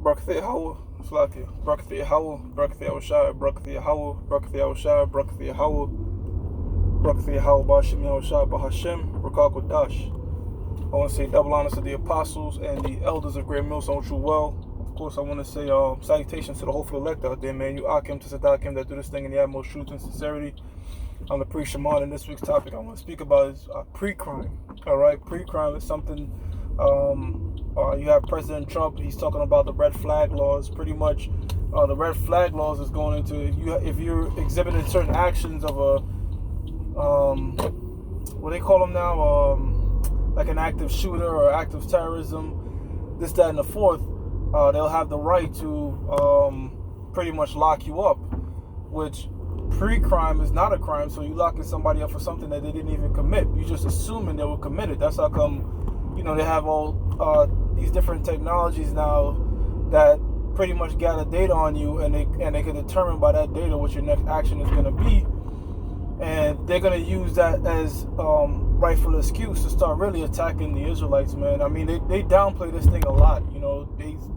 Brakthia Hawa, Flakia, Brakthia Hawa, Brakthia Oshai, Brakthia Hawa, Brakthia Oshai, Brakthia Hawa, Brakthia Hawa, Bashim Yahushai, Bahashem, Rakakwadash. I want to say double honors to the apostles and the elders of Great Millstone True Well. Of course, I want to say salutations to the hopeful elect out there, man. You Akim to Sadakim that do this thing in the utmost truth and sincerity. I'm the pre-Shimon, and this week's topic I want to speak about is pre-crime. All right, pre-crime is something. You have President Trump. He's talking about the red flag laws. Pretty much, the red flag laws is going into if you're exhibiting certain actions of a what they call them now, like an active shooter or active terrorism, this, that, and the fourth. They'll have the right to pretty much lock you up, which pre-crime is not a crime. So you locking somebody up for something that they didn't even commit. You're just assuming they were committed. That's how come, they have all these different technologies now that pretty much gather data on you, and they can determine by that data what your next action is going to be, and they're going to use that as rightful excuse to start really attacking the Israelites, man. I mean, they downplay this thing a lot.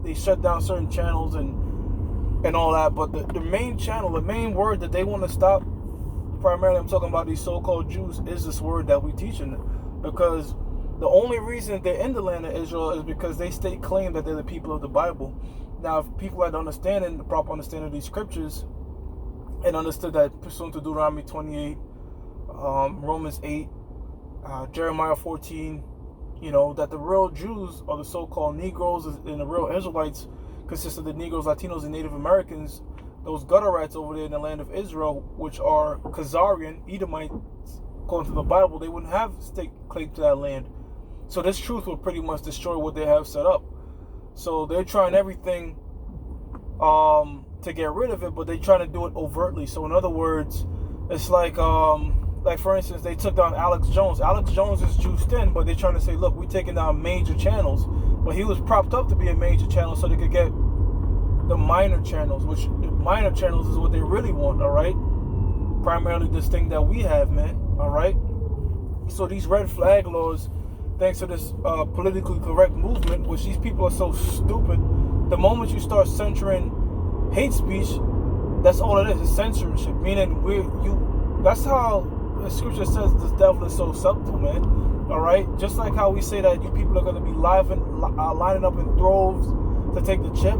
They shut down certain channels and all that, but the main channel, the main word that they want to stop, primarily I'm talking about these so-called Jews, is this word that we teaching them, because the only reason they're in the land of Israel is because they state claim that they're the people of the Bible. Now, if people had the proper understanding of these scriptures, and understood that pursuant to Deuteronomy 28, Romans 8, Jeremiah 14, that the real Jews, or the so-called Negroes, and the real Israelites consist of the Negroes, Latinos, and Native Americans, those gutterites over there in the land of Israel, which are Khazarian, Edomites, according to the Bible, they wouldn't have state claim to that land. So this truth will pretty much destroy what they have set up. So they're trying everything to get rid of it, but they're trying to do it overtly. So in other words, it's like for instance, they took down Alex Jones. Alex Jones is juiced in, but they're trying to say, look, we're taking down major channels. But he was propped up to be a major channel so they could get the minor channels, which minor channels is what they really want, all right? Primarily this thing that we have, man, all right? So these red flag laws, thanks to this politically correct movement, which these people are so stupid, the moment you start censoring hate speech, that's all it is censorship. Meaning that's how the scripture says this devil is so subtle, man. All right, just like how we say that you people are going to be lining up in droves to take the chip.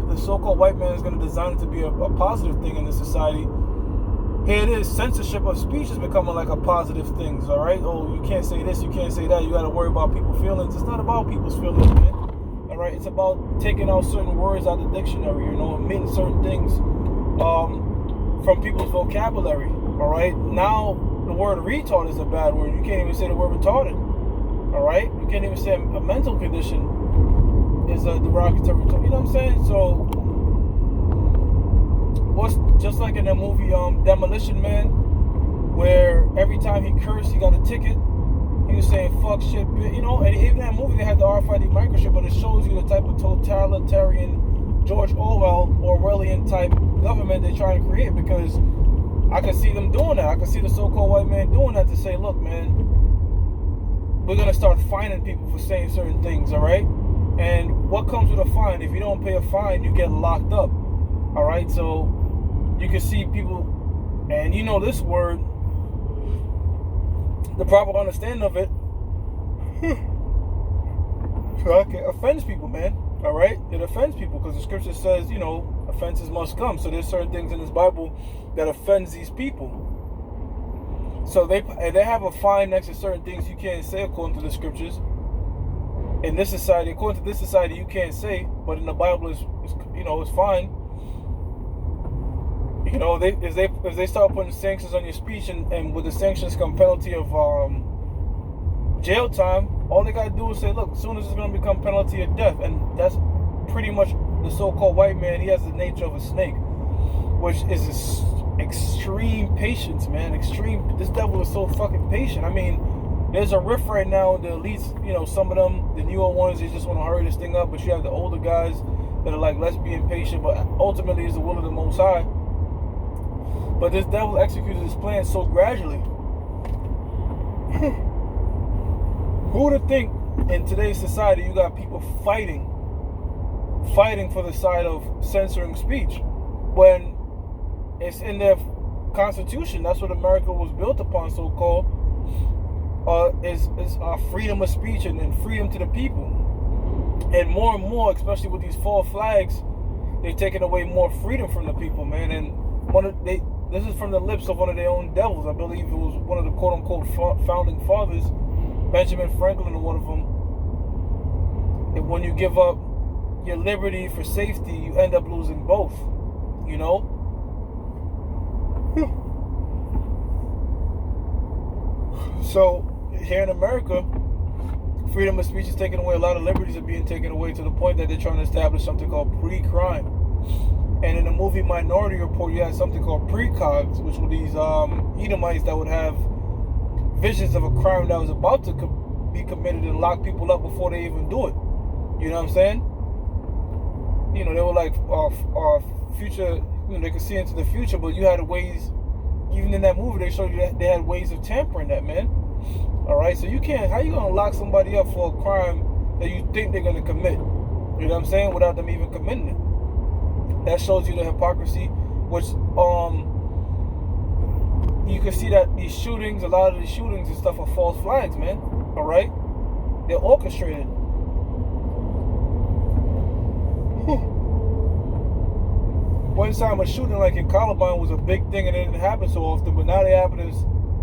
The so-called white man is going to design it to be a positive thing in this society. Here it is, censorship of speech is becoming like a positive thing. All right, oh, you can't say this, you can't say that. You got to worry about people's feelings. It's not about people's feelings, man. All right, it's about taking out certain words out of the dictionary. Omitting certain things from people's vocabulary. All right, now the word retard is a bad word. You can't even say the word retarded. All right, you can't even say a mental condition is a derogatory term. You know what I'm saying? So, what's just like in that movie Demolition Man, where every time he cursed, he got a ticket. He was saying fuck shit, and even that movie they had the RFID microchip, but it shows you the type of totalitarian George Orwellian type government they're trying to create, because I can see them doing that. I can see the so-called white man doing that to say, look, man, we're going to start fining people for saying certain things, all right? And what comes with a fine? If you don't pay a fine, you get locked up, all right? So you can see people, and this word, the proper understanding of it, it offends people, man, all right? It offends people because the scripture says, offenses must come. So there's certain things in this Bible that offends these people. So they have a fine next to certain things you can't say according to the scriptures. In this society, according to this society, you can't say, but in the Bible it's fine. If they start putting sanctions on your speech, and with the sanctions come penalty of jail time, all they gotta do is say, look, as soon as it's gonna become penalty of death, and that's pretty much the so-called white man. He has the nature of a snake, which is extreme patience, man. Extreme. This devil is so fucking patient. I mean, there's a rift right now in the elites. Some of them, the newer ones, they just want to hurry this thing up. But you have the older guys that are like, let's be impatient. But ultimately, it's the will of the Most High. But this devil executed his plan so gradually. Who would have think in today's society you got people fighting fighting for the side of censoring speech when it's in their Constitution. That's what America was built upon, so-called, is freedom of speech and freedom to the people. And more, especially with these false flags, they're taking away more freedom from the people, man. And this is from the lips of one of their own devils. I believe it was one of the quote-unquote founding fathers, Benjamin Franklin, one of them. And when you give up your liberty for safety, you end up losing both, you know? So, here in America, freedom of speech is taken away. A lot of liberties are being taken away to the point that they're trying to establish something called pre-crime. And in the movie Minority Report, you had something called precogs, which were these Edomites that would have visions of a crime that was about to be committed and lock people up before they even do it. You know what I'm saying? You know, they were like future, you know, they could see into the future, but you had ways, even in that movie, they showed you that they had ways of tampering that, man. All right, so you can't, how you going to lock somebody up for a crime that you think they're going to commit? You know what I'm saying? Without them even committing it. That shows you the hypocrisy, which you can see that these shootings, a lot of these shootings and stuff are false flags, man. All right? They're orchestrated. One time a shooting like in Columbine was a big thing and it didn't happen so often, but now they happen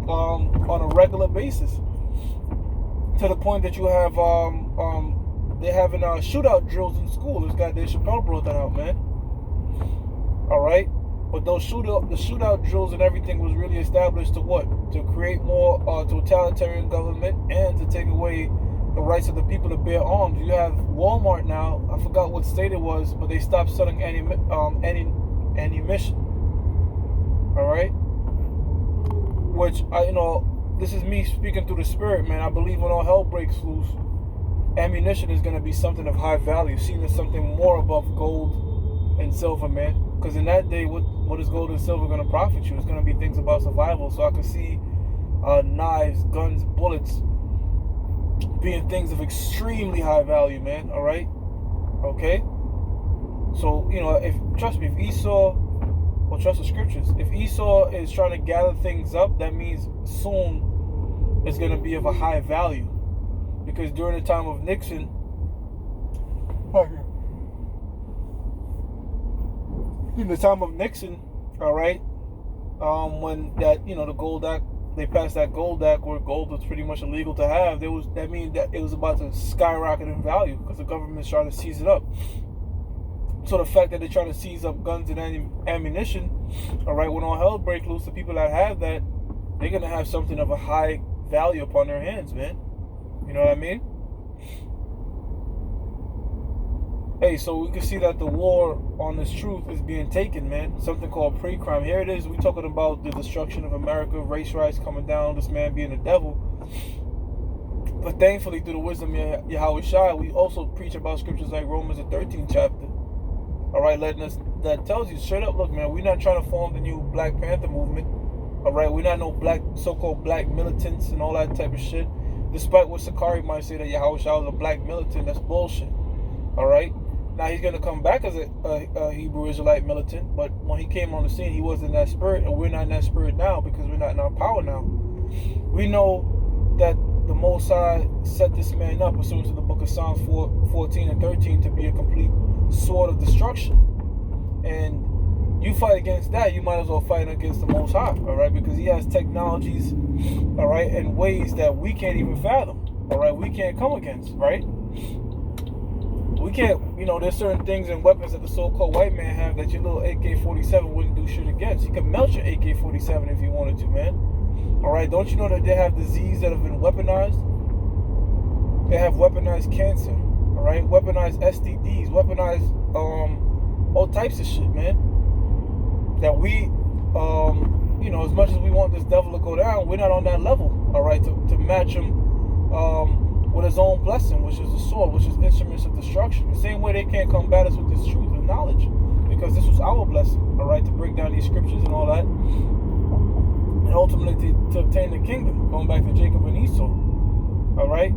on a regular basis. To the point that you have they're having shootout drills in school. This guy Dave Chappelle brought that out, man. All right, but the shootout drills and everything was really established to what? To create more totalitarian government and to take away the rights of the people to bear arms. You have Walmart now. I forgot what state it was, but they stopped selling ammunition. All right, which this is me speaking through the spirit, man. I believe when all hell breaks loose, ammunition is going to be something of high value, seen as something more above gold and silver, man. Because in that day, what is gold and silver going to profit you? It's going to be things about survival. So I can see knives, guns, bullets being things of extremely high value, man. All right? Okay? So, trust me, if Esau, well, trust the scriptures, if Esau is trying to gather things up, that means soon it's going to be of a high value. Because during the time of Nixon, all right, when that, the Gold Act, they passed that Gold Act where gold was pretty much illegal to have, that means that it was about to skyrocket in value because the government's trying to seize it up. So the fact that they're trying to seize up guns and ammunition, all right, when all hell breaks loose, the people that have that, they're going to have something of a high value upon their hands, man. You know what I mean? Hey, so we can see that the war on this truth is being taken, man. Something called pre-crime. Here it is. We're talking about the destruction of America, race riots coming down, this man being a devil. But thankfully, through the wisdom of Yahweh Shai, we also preach about scriptures like Romans, the 13th chapter. All right, that tells you straight up, look, man, we're not trying to form the new Black Panther movement. All right, we're not no so-called black militants and all that type of shit. Despite what Sakari might say that Yahweh Shai was a black militant, that's bullshit. All right? Now he's going to come back as a Hebrew Israelite militant, but when he came on the scene, he wasn't in that spirit, and we're not in that spirit now because we're not in our power now. We know that the Most High set this man up, pursuant to the book of Psalms 14 and 13, to be a complete sword of destruction. And you fight against that, you might as well fight against the Most High, all right? Because he has technologies, all right, and ways that we can't even fathom, all right? We can't come against, right? We can't, there's certain things and weapons that the so-called white man have that your little AK-47 wouldn't do shit against. He could melt your AK-47 if he wanted to, man. All right, don't you know that they have disease that have been weaponized? They have weaponized cancer, all right? Weaponized STDs, weaponized all types of shit, man. That we, as much as we want this devil to go down, we're not on that level, all right, to match him with his own blessing, which is the sword, which is instruments of destruction. The same way they can't combat us with this truth and knowledge, because this was our blessing, all right, to break down these scriptures and all that, and ultimately to obtain the kingdom, going back to Jacob and Esau, all right?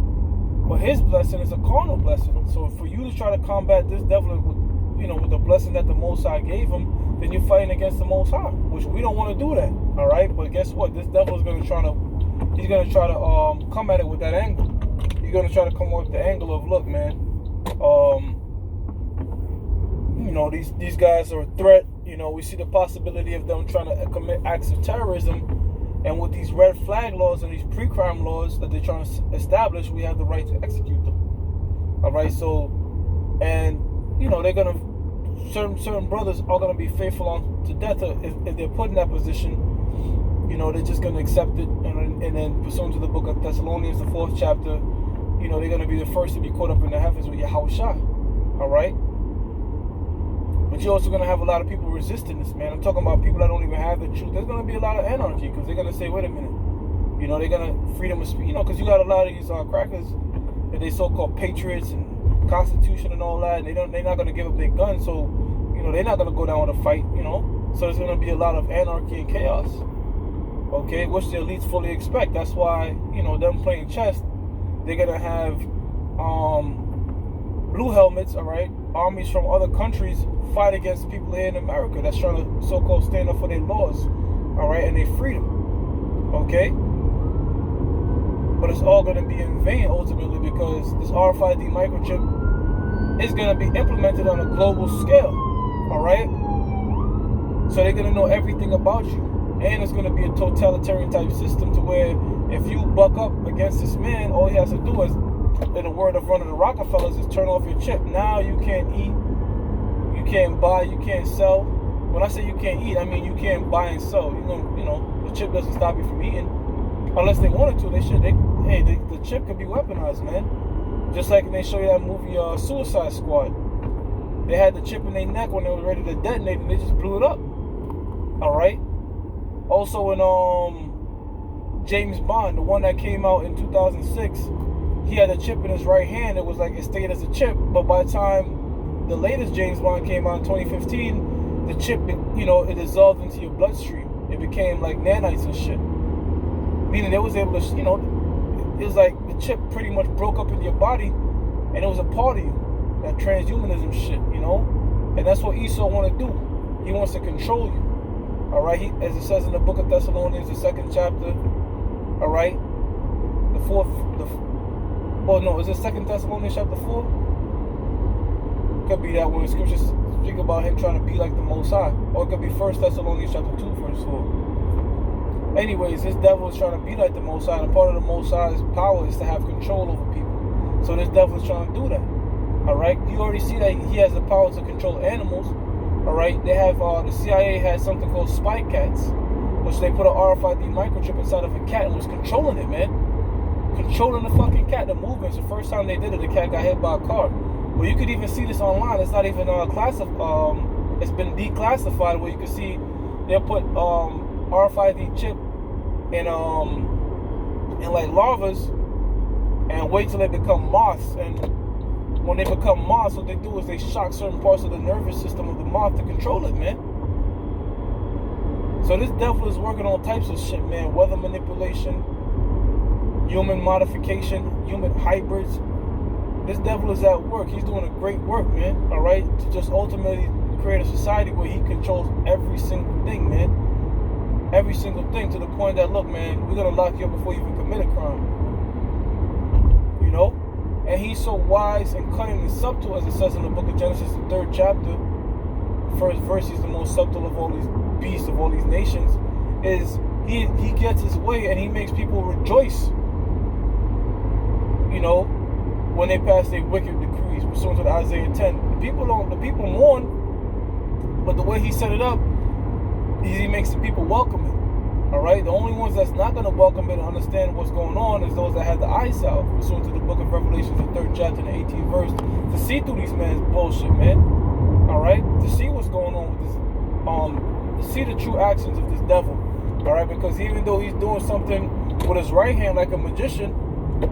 But his blessing is a carnal blessing. So for you to try to combat this devil with the blessing that the Most High gave him, then you're fighting against the Most High, which we don't want to do that. All right, but guess what? This devil is going to try to come at it with that angle. He's going to try to come with the angle of, look, man, these guys are a threat. We see the possibility of them trying to commit acts of terrorism. And with these red flag laws and these pre-crime laws that they're trying to establish, we have the right to execute them. All right, so, and, they're going to, certain brothers are going to be faithful on to death if they're put in that position. They're just going to accept it. And then pursuant to the book of Thessalonians, the 4th chapter, they're going to be the first to be caught up in the heavens with Yahushua. All right? But you're also going to have a lot of people resisting this, man. I'm talking about people that don't even have the truth. There's going to be a lot of anarchy because they're going to say, wait a minute. They're going to freedom of speech. Because you got a lot of these crackers and they so-called patriots and Constitution and all that. And they're not going to give up their guns. So, they're not going to go down with a fight, So there's going to be a lot of anarchy and chaos. Okay? Which the elites fully expect. That's why, them playing chess, they're going to have blue helmets, all right? Armies from other countries fight against people here in America that's trying to so-called stand up for their laws, all right, and their freedom, okay? But it's all going to be in vain ultimately because this RFID microchip is going to be implemented on a global scale, all right? So they're going to know everything about you, and it's going to be a totalitarian type system to where if you buck up against this man, all he has to do is, in the word of one of the Rockefellers, is turn off your chip. Now you can't eat, you can't buy, you can't sell. When I say you can't eat, I mean you can't buy and sell. The chip doesn't stop you from eating. Unless they wanted to, they should. The chip could be weaponized, man. Just like they show you that movie Suicide Squad. They had the chip in their neck when they were ready to detonate and they just blew it up. Alright? Also in James Bond, the one that came out in 2006, he had a chip in his right hand. It was like it stayed as a chip, but by the time the latest James Bond came out in 2015, the chip, it dissolved into your bloodstream. It became like nanites and shit. Meaning they was able to, it was like the chip pretty much broke up in your body, and it was a part of you. That transhumanism shit, and that's what Esau want to do. He wants to control you. All right, as it says in the book of Thessalonians, the 2nd chapter. All right, is it 2 Thessalonians chapter 4? Could be that one. Scriptures speak about him trying to be like the Most High. Or it could be 1 Thessalonians chapter 2, verse 4. Anyways, this devil is trying to be like the Most High. And part of the Most High's power is to have control over people. So this devil is trying to do that. Alright? You already see that he has the power to control animals. Alright? They have, the CIA had something called spy cats, which they put an RFID microchip inside of a cat and was controlling it, man. Controlling the fucking cat, the movements. The first time they did it, the cat got hit by a car. Well, you could even see this online. It's not even it's been declassified. Where you can see they'll put RFID chip in like larvas and wait till they become moths. And when they become moths, what they do is they shock certain parts of the nervous system of the moth to control it, man. So this devil is working on types of shit, man. Weather manipulation, human modification, human hybrids. This devil is at work. He's doing a great work, man. All right, to just ultimately create a society where he controls every single thing, man. Every single thing, to the point that, look, man, we're gonna lock you up before you even commit a crime. And he's so wise and cunning and subtle, as it says in the book of Genesis, the 3rd chapter. The first verse, he's the most subtle of all these beasts, of all these nations. Is he gets his way and he makes people rejoice. When they pass their wicked decrees, pursuant to the Isaiah 10. The people mourn, but the way he set it up, he makes the people welcome it. Alright? The only ones that's not going to welcome it and understand what's going on is those that have the eyes out, pursuant to the book of Revelation, the 3rd chapter and the 18th verse, to see through these man's bullshit, man. Alright? To see what's going on with this, to see the true actions of this devil. Alright? Because even though he's doing something with his right hand like a magician,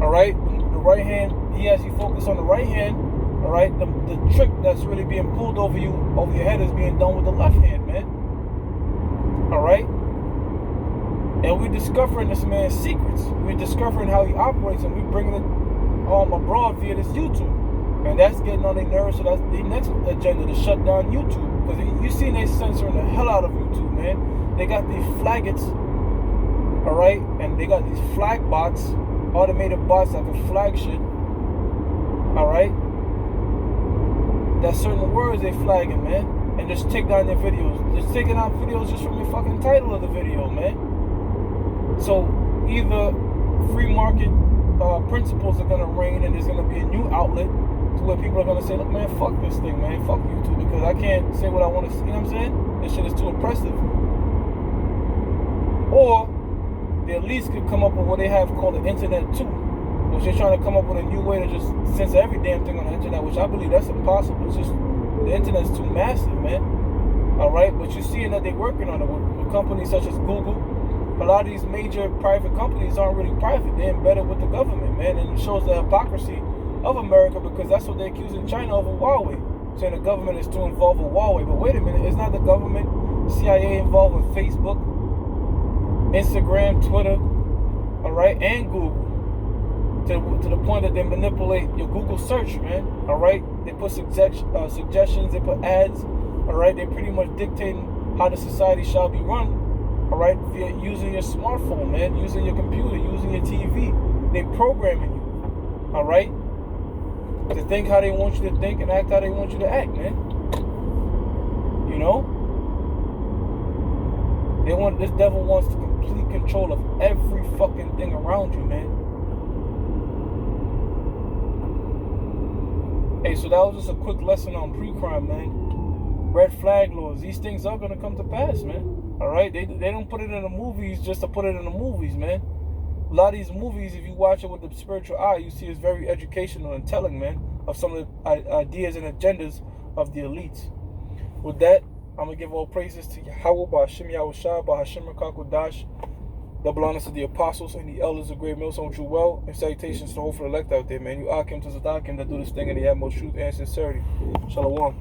alright, the right hand, he has you focus on the right hand, alright, the trick that's really being pulled over your head is being done with the left hand, man. Alright? And we're discovering this man's secrets. We're discovering how he operates, and we're bringing it abroad via this YouTube. And that's getting on their nerves, so that's the next agenda, to shut down YouTube. Because you seen they censoring the hell out of YouTube, man. They got these flaggets, alright? And they got these flag bots, automated bots that can flag shit, alright? That's certain words they flagging, man. And just take down their videos. Just taking out videos just from the fucking title of the video, man. So either free market principles are gonna reign, and there's gonna be a new outlet to where people are gonna say, look, man, fuck this thing, man, fuck YouTube, because I can't say what I want to see. You know what I'm saying? This shit is too oppressive. Or they at least could come up with what they have called the internet 2, which they're trying to come up with a new way to just censor every damn thing on the internet, which I believe that's impossible. It's just the internet's too massive, man. All right, but you're seeing that they're working on it with companies such as Google. A lot of these major private companies aren't really private; they're embedded with the government, man, and it shows the hypocrisy of America, because that's what they're accusing China of Huawei, saying the government is too involved with Huawei. But wait a minute, it's not the government, CIA involved with Facebook, Instagram, Twitter, all right, and Google, to the point that they manipulate your Google search, man, all right? They put suggestions, they put ads, all right? They're pretty much dictating how the society shall be run, all right, via using your smartphone, man, using your computer, using your TV. They're programming you, all right, to think how they want you to think and act how they want you to act, man. You know? This devil wants to complete control of every fucking thing around you, man. Hey, so that was just a quick lesson on pre-crime, man. Red flag laws. These things are gonna come to pass, man. All right? They don't put it in the movies just to put it in the movies, man. A lot of these movies, if you watch it with the spiritual eye, you see it's very educational and telling, man, of some of the ideas and agendas of the elites. With that, I'm going to give all praises to Yahweh, Ba'ashim Yahushua, Ba'ashim Rakakudash, double honors to the apostles and the elders of Great Millstone True Well, and salutations to the hopeful elect out there, man. You Akim to Zadakim that do this thing in the utmost truth and sincerity. Shalom.